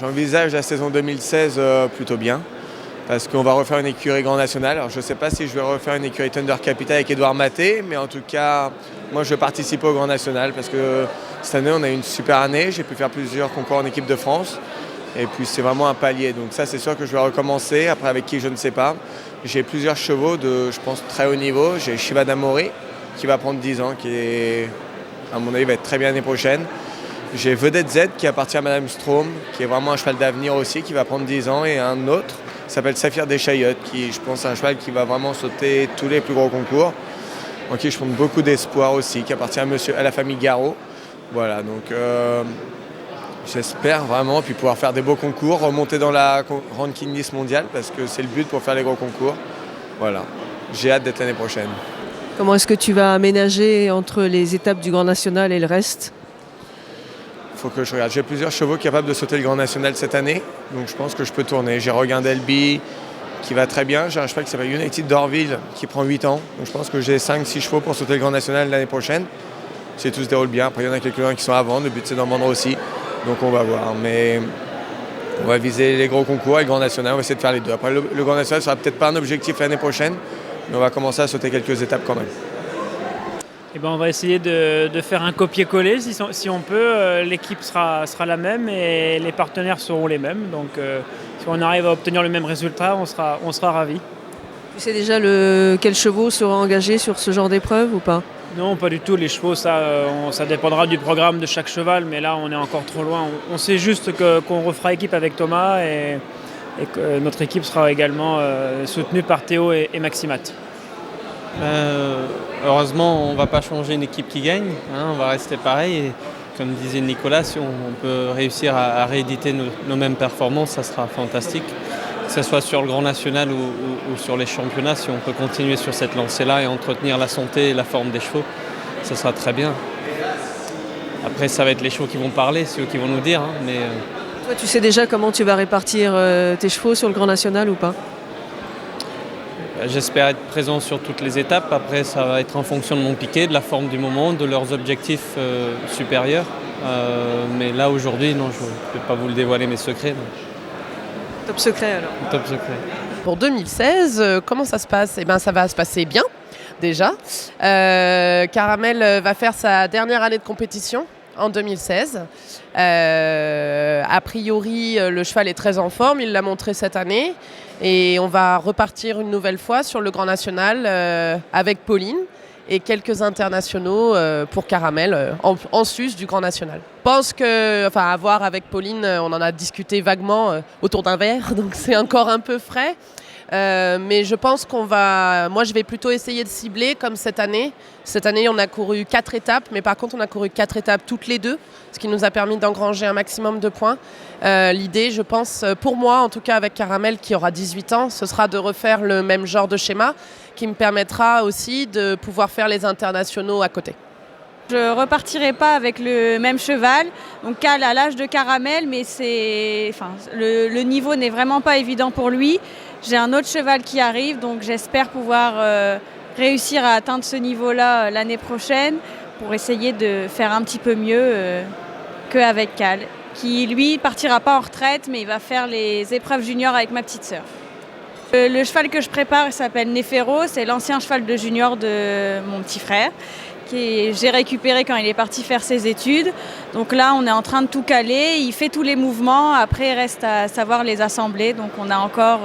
J'envisage la saison 2016 plutôt bien, parce qu'on va refaire une écurie Grand National. Alors je ne sais pas si je vais refaire une écurie Thunder Capital avec Edouard Maté, mais en tout cas, moi je veux participer au Grand National, parce que cette année on a eu une super année, j'ai pu faire plusieurs concours en équipe de France, et puis c'est vraiment un palier. Donc ça c'est sûr que je vais recommencer, après avec qui je ne sais pas. J'ai plusieurs chevaux de, je pense, très haut niveau. J'ai Shiva Damori qui va prendre 10 ans, qui est, à mon avis va être très bien l'année prochaine. J'ai Vedette Z qui appartient à Madame Strom, qui est vraiment un cheval d'avenir aussi, qui va prendre 10 ans, et un autre qui s'appelle Saphir des Chaillottes, qui je pense est un cheval qui va vraiment sauter tous les plus gros concours, en qui je fonde beaucoup d'espoir aussi, qui appartient à la famille Garot. Voilà, donc j'espère vraiment puis pouvoir faire des beaux concours, remonter dans la ranking list mondiale, parce que c'est le but pour faire les gros concours. Voilà, j'ai hâte d'être l'année prochaine. Comment est-ce que tu vas aménager entre les étapes du Grand National et le reste ? Faut que je regarde. J'ai plusieurs chevaux capables de sauter le Grand National cette année, donc je pense que je peux tourner. J'ai Regain d'Elby qui va très bien. J'ai un cheval qui s'appelle United d'Orville qui prend 8 ans, donc je pense que j'ai 5-6 chevaux pour sauter le Grand National l'année prochaine. Si tout se déroule bien. Après, il y en a quelques-uns qui sont à vendre, le but c'est d'en vendre aussi, donc on va voir. Mais on va viser les gros concours et le Grand National, on va essayer de faire les deux. Après, le Grand National ne sera peut-être pas un objectif l'année prochaine, mais on va commencer à sauter quelques étapes quand même. Eh ben, on va essayer de faire un copier-coller si on peut. L'équipe sera la même et les partenaires seront les mêmes. Donc si on arrive à obtenir le même résultat, on sera ravis. Tu sais déjà quels chevaux seront engagés sur ce genre d'épreuve ou pas ? Non, pas du tout. Les chevaux, ça dépendra du programme de chaque cheval, mais là, on est encore trop loin. On sait juste qu'on refera équipe avec Thomas et que notre équipe sera également soutenue par Théo et Maximat. Heureusement, on ne va pas changer une équipe qui gagne, on va rester pareil. Et comme disait Nicolas, si on peut réussir à rééditer nos mêmes performances, ça sera fantastique. Que ce soit sur le Grand National ou sur les championnats, si on peut continuer sur cette lancée-là et entretenir la santé et la forme des chevaux, ça sera très bien. Après, ça va être les chevaux qui vont parler, c'est eux qui vont nous dire. Mais Toi, tu sais déjà comment tu vas répartir tes chevaux sur le Grand National ou pas ? J'espère être présent sur toutes les étapes. Après, ça va être en fonction de mon piquet, de la forme du moment, de leurs objectifs supérieurs. Mais là, aujourd'hui, non, je ne vais pas vous le dévoiler, mes secrets. Non. Top secret alors. Top secret. Pour 2016, comment ça se passe ? Eh bien, ça va se passer bien, déjà. Caramel va faire sa dernière année de compétition en 2016. A priori, le cheval est très en forme, il l'a montré cette année. Et on va repartir une nouvelle fois sur le Grand National avec Pauline et quelques internationaux pour Caramel en sus du Grand National. Je pense à voir avec Pauline, on en a discuté vaguement autour d'un verre, donc c'est encore un peu frais. Mais je pense moi je vais plutôt essayer de cibler comme cette année. Cette année on a couru 4 étapes, mais par contre on a couru 4 étapes toutes les deux, ce qui nous a permis d'engranger un maximum de points. L'idée, je pense, pour moi en tout cas avec Caramel qui aura 18 ans, ce sera de refaire le même genre de schéma qui me permettra aussi de pouvoir faire les internationaux à côté. Je ne repartirai pas avec le même cheval, donc Cal à l'âge de Caramel, mais le niveau n'est vraiment pas évident pour lui. J'ai un autre cheval qui arrive, donc j'espère pouvoir réussir à atteindre ce niveau-là l'année prochaine pour essayer de faire un petit peu mieux qu'avec Cal, qui lui partira pas en retraite, mais il va faire les épreuves juniors avec ma petite sœur. Le cheval que je prépare il s'appelle Nefero, c'est l'ancien cheval de junior de mon petit frère, que j'ai récupéré quand il est parti faire ses études. Donc là, on est en train de tout caler, il fait tous les mouvements, après il reste à savoir les assembler, donc on a encore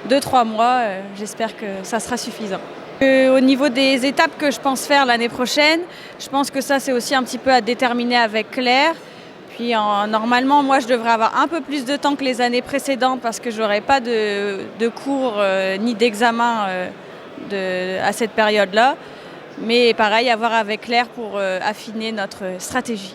2-3 mois, j'espère que ça sera suffisant. Au niveau des étapes que je pense faire l'année prochaine, je pense que ça c'est aussi un petit peu à déterminer avec Claire. Puis normalement, moi je devrais avoir un peu plus de temps que les années précédentes parce que je n'aurai pas de cours ni d'examen à cette période-là. Mais pareil, à voir avec Claire pour affiner notre stratégie.